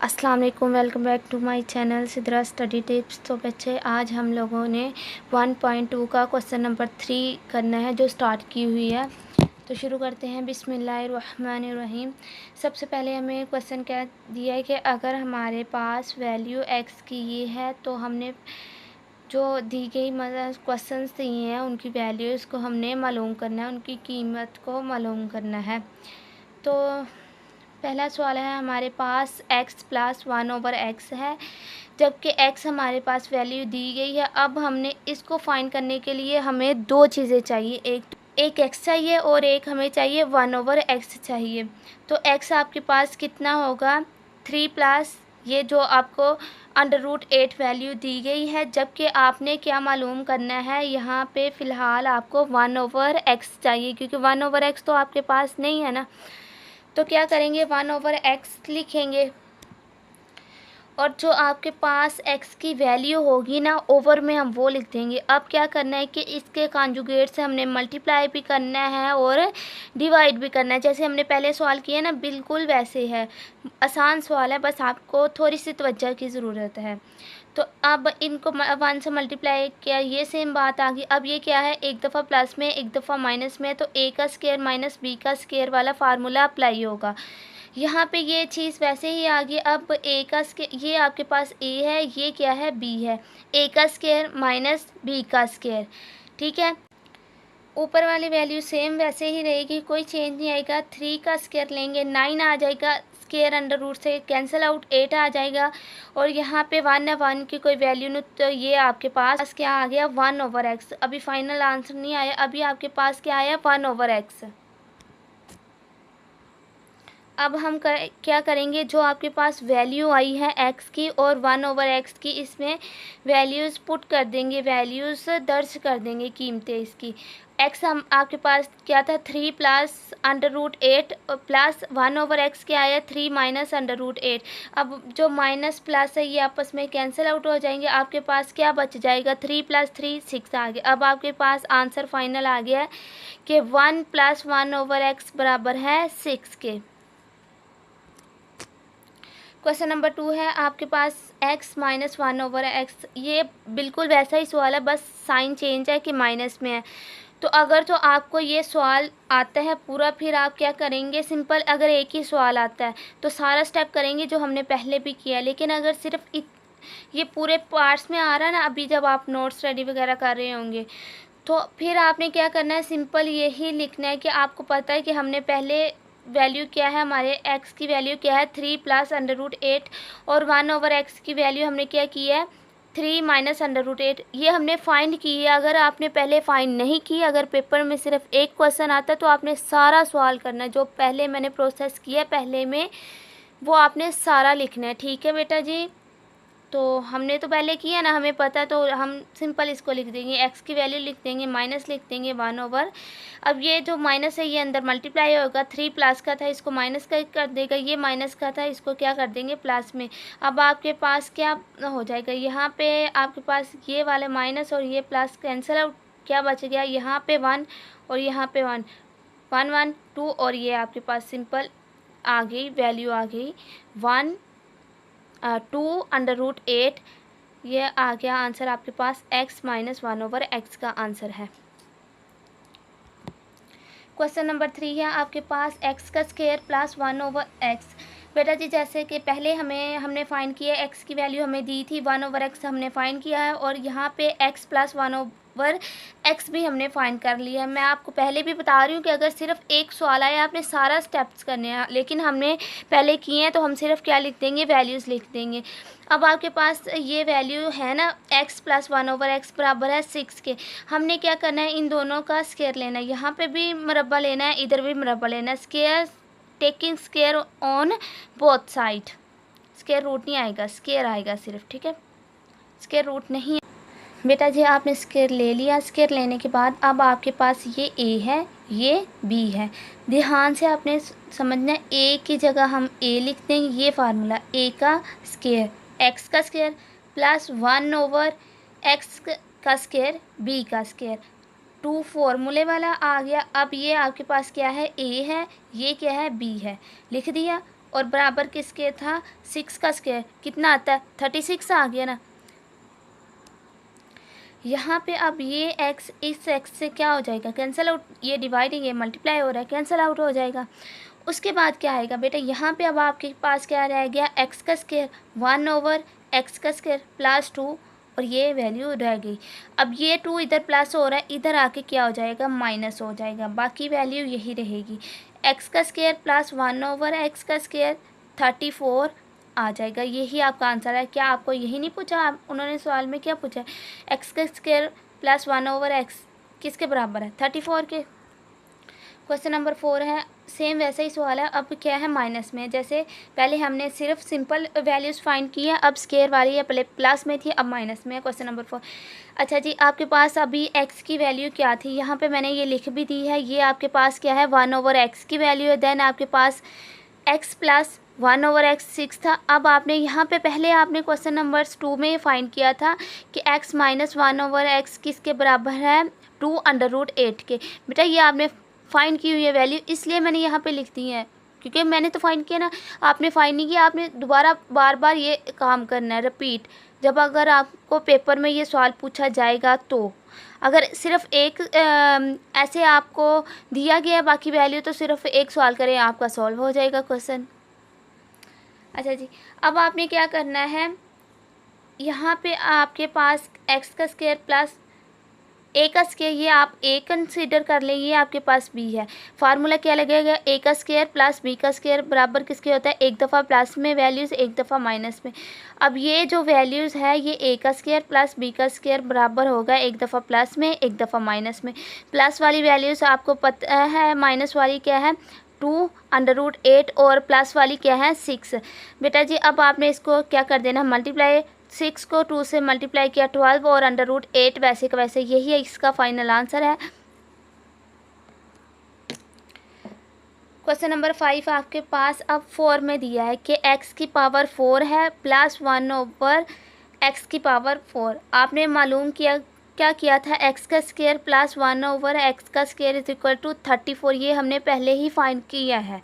अस्सलाम वालेकुम, welcome back to my channel Sidra study tips. तो बच्चे आज हम लोगों ने 1.2 का क्वेश्चन नंबर 3 करना है जो स्टार्ट की हुई है। तो शुरू करते हैं। बिस्मिल्लाहिर्रहमानिर्रहीम। सबसे पहले हमें क्वेश्चन क्या दिया है कि अगर हमारे पास वैल्यू एक्स की ये है तो हमने जो दी गई मतलब क्वेश्चंस दिए हैं उनकी वैल्यूज़ को हमने मालूम करना है, उनकी कीमत को मालूम करना है। तो पहला सवाल है, हमारे पास x प्लस 1/x है, जबकि x हमारे पास वैल्यू दी गई है। अब हमने इसको फाइंड करने के लिए हमें दो चीज़ें चाहिए, एक x चाहिए और एक हमें चाहिए 1/x चाहिए। तो x आपके पास कितना होगा 3 प्लस ये जो आपको √8 वैल्यू दी गई है, जबकि आपने क्या मालूम करना है, यहाँ पे फ़िलहाल आपको 1/x चाहिए क्योंकि 1/x तो आपके पास नहीं है ना। तो क्या करेंगे 1/x लिखेंगे और जो आपके पास x की वैल्यू होगी ना ओवर में हम वो लिख देंगे। अब क्या करना है कि इसके कॉन्जुगेट से हमने मल्टीप्लाई भी करना है और डिवाइड भी करना है। जैसे हमने पहले सवाल किया ना बिल्कुल वैसे है, आसान सवाल है, बस आपको थोड़ी सी तवज्जो की ज़रूरत है। तो अब इनको 1 से मल्टीप्लाई किया, ये सेम बात आ गई। अब ये क्या है, एक दफ़ा प्लस में एक दफ़ा माइनस में, तो a का स्क्वायर माइनस b का स्क्वायर वाला फार्मूला अप्लाई होगा। यहाँ पे ये चीज़ वैसे ही आ गई। अब a का स्क्वायर, ये आपके पास a है, ये क्या है b है, a का स्क्वायर माइनस b का स्क्वायर, ठीक है। ऊपर वाली वैल्यू सेम वैसे ही रहेगी, कोई चेंज नहीं आएगा। 3 का स्क्वायर लेंगे 9 आ जाएगा, स्क्वायर अंडर रूट से कैंसिल आउट 8 आ जाएगा। और यहाँ पे 1 है, 1 की कोई वैल्यू नहीं, तो ये आपके पास क्या आ गया 1/x। अभी फाइनल आंसर नहीं आया, अभी आपके पास क्या आया 1/x। अब हम क्या करेंगे, जो आपके पास वैल्यू आई है x की और 1/x की, इसमें वैल्यूज़ पुट कर देंगे, वैल्यूज़ दर्ज कर देंगे, कीमतें इसकी। x हम आपके पास क्या था 3 प्लस √8 प्लस 1/x क्या आया 3 माइनस √8। अब जो माइनस प्लस है ये आपस में कैंसिल आउट हो जाएंगे, आपके पास क्या बच जाएगा 3 + 3 6 आ गया। अब आपके पास आंसर फाइनल आ गया है कि 1 + 1/x बराबर है 6 के। क्वेश्चन नंबर 2 है, आपके पास x माइनस 1/x, ये बिल्कुल वैसा ही सवाल है, बस साइन चेंज है कि माइनस में है। तो अगर तो आपको ये सवाल आता है पूरा, फिर आप क्या करेंगे सिंपल, अगर एक ही सवाल आता है तो सारा स्टेप करेंगे जो हमने पहले भी किया। लेकिन अगर सिर्फ ये पूरे पार्ट्स में आ रहा है ना, अभी जब आप नोट स्टडी वगैरह कर रहे होंगे तो फिर आपने क्या करना है, सिंपल यही लिखना है कि आपको पता है कि हमने पहले वैल्यू क्या है, हमारे x की वैल्यू क्या है 3 प्लस √8 और 1/x की वैल्यू हमने क्या की है 3 माइनस √8, ये हमने फाइंड की है। अगर आपने पहले फाइंड नहीं की, अगर पेपर में सिर्फ एक क्वेश्चन आता है तो आपने सारा सवाल करना है, जो पहले मैंने प्रोसेस किया पहले में वो आपने सारा लिखना है, ठीक है बेटा जी। तो हमने तो पहले किया ना, हमें पता है, तो हम सिंपल इसको लिख देंगे, x की वैल्यू लिख देंगे, माइनस लिख देंगे 1/। अब ये जो माइनस है ये अंदर मल्टीप्लाई होगा, 3 प्लस का था इसको माइनस का कर देगा, ये माइनस का था इसको क्या कर देंगे प्लस में। अब आपके पास क्या हो जाएगा, यहाँ पे आपके पास ये वाले माइनस और ये प्लस कैंसिल आउट, क्या बच गया यहाँ पे 1 और यहाँ पे 1, 1 1 2 और ये आपके पास सिंपल आ गई वैल्यू, आ गई 2 √8। ये आ गया आंसर आपके पास x माइनस 1/x का आंसर है। क्वेश्चन नंबर 3 है, आपके पास x का स्क्वायर प्लस 1/x। बेटा जी जैसे कि पहले हमने फाइंड किया, x की वैल्यू हमें दी थी 1/x हमने फाइंड किया है, और यहाँ पे x प्लस 1/x भी हमने फाइंड कर लिया है। मैं आपको पहले भी बता रही हूँ कि अगर सिर्फ एक सवाल आया आपने सारा स्टेप्स करने हैं, लेकिन हमने पहले किए हैं तो हम सिर्फ क्या लिख देंगे, वैल्यूज़ लिख देंगे। अब आपके पास ये वैल्यू है ना x प्लस 1/x बराबर है 6 के। हमने क्या करना है, इन दोनों का स्क्वायर लेना है, यहाँ पे भी मुरब्बा लेना है, इधर भी मुरब्बा लेना है। Square taking square on both side, square root नहीं आएगा, स्क्वायर आएगा सिर्फ, ठीक है, स्क्वायर रूट नहीं। बेटा जी आपने स्क्वायर ले लिया, स्क्वायर लेने के बाद अब आपके पास ये a है, ये b है। ध्यान से आपने समझना है, a की जगह हम a लिख देंगे, ये फार्मूला a का स्क्वायर x का स्क्वायर प्लस 1/x का स्क्वायर b का स्क्वायर, 2 फॉर्मूले वाला आ गया। अब ये आपके पास क्या है, a है, ये क्या है b है, लिख दिया। और बराबर किसके था 6 का स्क्वायर, कितना आता है 36 आ गया ना। यहाँ पे अब ये x इस x से क्या हो जाएगा कैंसिल आउट, ये डिवाइडिंग ये मल्टीप्लाई हो रहा है कैंसिल आउट हो जाएगा। उसके बाद क्या आएगा बेटा, यहाँ पे अब आपके पास क्या रह गया x का स्क्वायर 1/x का स्क्वायर प्लस 2 और ये वैल्यू रह गई। अब ये 2 इधर प्लस हो रहा है, इधर आके क्या हो जाएगा माइनस हो जाएगा, बाकी वैल्यू यही रहेगी। x का स्क्वायर प्लस 1/x का स्क्वायर 34 आ जाएगा। यही आपका आंसर है। क्या आपको यही नहीं पूछा, आप उन्होंने सवाल में क्या पूछा है एक्स का स्क्वायर प्लस 1/x किसके बराबर है 34 के। क्वेश्चन नंबर 4 है, सेम वैसा ही सवाल है, अब क्या है माइनस में। जैसे पहले हमने सिर्फ सिंपल वैल्यूज़ फाइंड की है, अब स्क्वायर वाली है, पहले प्लस में थी अब माइनस में है। क्वेश्चन नंबर 4, अच्छा जी आपके पास अभी x की वैल्यू क्या थी, यहाँ पे मैंने ये लिख भी दी है। ये आपके पास क्या है 1/x की वैल्यू है। देन आपके पास x प्लस 1/x 6 था। अब आपने यहाँ पे पहले आपने क्वेश्चन नंबर 2 में फाइंड किया था कि x माइनस 1/x किसके बराबर है 2√8 के। बेटा ये आपने फाइंड की हुई है वैल्यू, इसलिए मैंने यहाँ पे लिख दी है, क्योंकि मैंने तो फाइंड किया ना, आपने फाइंड नहीं किया। आपने दोबारा बार बार ये काम करना है रिपीट, जब अगर आपको पेपर में ये सवाल पूछा जाएगा तो। अगर सिर्फ एक ऐसे आपको दिया गया बाकी वैल्यू, तो सिर्फ एक सवाल करें आपका सॉल्व हो जाएगा क्वेश्चन। अच्छा जी, अब आपने क्या करना है, यहाँ पे आपके पास x का स्क्वायर प्लस a का स्क्वायर, ये आप a कंसीडर कर लें, ये आपके पास b है। फार्मूला क्या लगेगा a का स्क्वायर प्लस b का स्क्वायर बराबर किसके होता है, एक दफ़ा प्लस में वैल्यूज़ एक दफ़ा माइनस में। अब ये जो वैल्यूज़ है ये a का स्क्वायर प्लस b का स्क्वायर बराबर होगा एक दफ़ा प्लस में एक दफ़ा माइनस में। प्लस वाली वैल्यूज़ आपको पता है, माइनस वाली क्या है 2√8 और प्लस वाली क्या है 6। बेटा जी अब आपने इसको क्या कर देना मल्टीप्लाई, 6 को 2 से मल्टीप्लाई किया 12 और √8 वैसे का वैसे, यही है इसका फाइनल आंसर है। क्वेश्चन नंबर 5 आपके पास अब 4 में दिया है कि x की पावर 4 है प्लस 1/x की पावर 4। आपने मालूम किया क्या किया था x का स्क्वायर प्लस 1/x का स्क्वायर इज इक्वल टू 34, ये हमने पहले ही फाइंड किया है।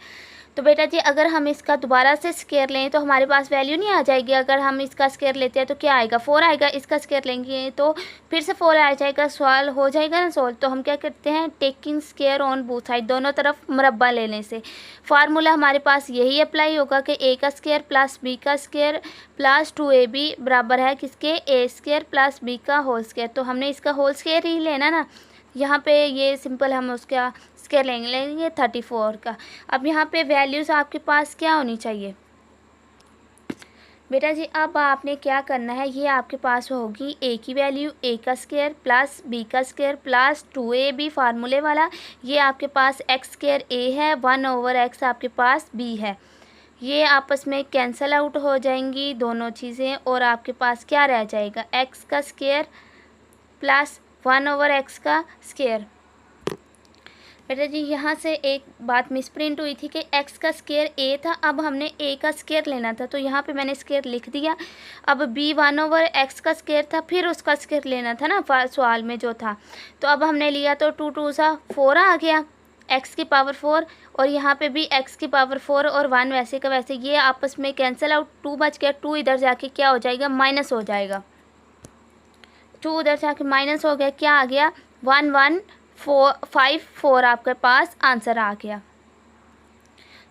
तो बेटा जी अगर हम इसका दोबारा से स्क्वायर लें तो हमारे पास वैल्यू नहीं आ जाएगी। अगर हम इसका स्क्वायर लेते हैं तो क्या आएगा 4 आएगा, इसका स्क्वायर लेंगे तो फिर से 4 आ जाएगा, सवाल हो जाएगा ना सॉल्व। तो हम क्या करते हैं taking square on both side, दोनों तरफ मुरब्बा लेने से फार्मूला हमारे पास यही अप्लाई होगा कि a का स्क्वायर प्लस b का स्क्वायर प्लस 2ab बराबर है किसके a स्क्वायर प्लस b का होल स्क्वायर। तो हमने इसका होल स्क्वायर ही लेना ना, यहाँ पे ये सिंपल हम उसका स्क्वायर लेंगे 34 का। अब यहाँ पे वैल्यूज़ आपके पास क्या होनी चाहिए बेटा जी, अब आपने क्या करना है, ये आपके पास होगी a की वैल्यू a का स्क्वायर प्लस b का स्क्वायर प्लस 2ab फार्मूले वाला, ये आपके पास x स्क्वायर a है 1/x आपके पास b है। ये आपस में कैंसिल आउट हो जाएंगी दोनों चीज़ें और आपके पास क्या रह जाएगा x का स्क्वायर प्लस 1/x का स्क्वायर। बेटा जी यहाँ से एक बात मिसप्रिंट हुई थी कि x का स्क्वायर a था, अब हमने a का स्क्वायर लेना था, तो यहाँ पे मैंने स्क्वायर लिख दिया। अब b 1/x का स्क्वायर था, फिर उसका स्क्वायर लेना था ना सवाल में जो था, तो अब हमने लिया तो 2 2 सा 4 आ गया x की पावर 4, और यहाँ पे भी x की पावर 4 और 1 वैसे का वैसे, ये आपस में कैंसिल आउट, 2 बच गया, 2 इधर जाके क्या हो जाएगा माइनस हो जाएगा, 2 उधर जाके माइनस हो गया, क्या आ गया 1154 आपके पास आंसर आ गया।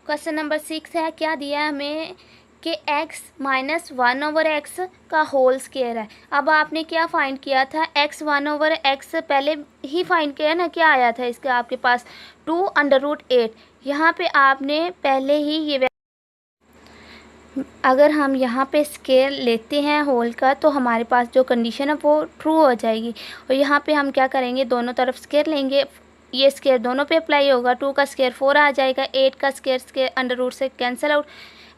क्वेश्चन नंबर 6 है, क्या दिया है हमें कि x माइनस 1/x का होल स्क्वायर है। अब आपने क्या फाइंड किया था x 1/x पहले ही फाइंड किया ना, क्या आया था इसका आपके पास 2√8। यहाँ पे आपने पहले ही ये, अगर हम यहाँ पे स्क्वायर लेते हैं होल का तो हमारे पास जो कंडीशन है वो ट्रू हो जाएगी। और यहाँ पे हम क्या करेंगे दोनों तरफ स्क्वायर लेंगे, ये स्क्वायर दोनों पे अप्लाई होगा, 2 का स्क्वायर 4 आ जाएगा, 8 का स्क्वायर अंडर रूट से कैंसिल आउट।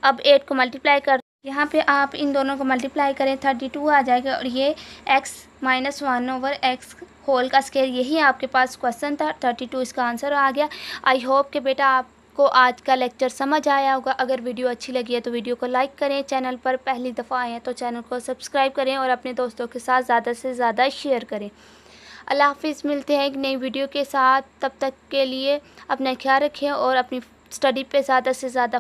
अब 8 को मल्टीप्लाई कर, यहाँ पे आप इन दोनों को मल्टीप्लाई करें 32 आ जाएगा, और ये x माइनस 1/x होल का स्क्वायर, यही आपके पास क्वेश्चन था, 32 इसका आंसर आ गया। आई होप कि बेटा आपको आज का लेक्चर समझ आया होगा। अगर वीडियो अच्छी लगी है तो वीडियो को लाइक करें, चैनल पर पहली दफ़ा आए हैं तो चैनल को सब्सक्राइब करें और अपने दोस्तों के साथ ज़्यादा से ज़्यादा शेयर करें। अल्लाह हाफिज़, मिलते हैं एक नई वीडियो के साथ, तब तक के लिए अपना ख्याल रखें और अपनी स्टडी पे ज़्यादा से ज़्यादा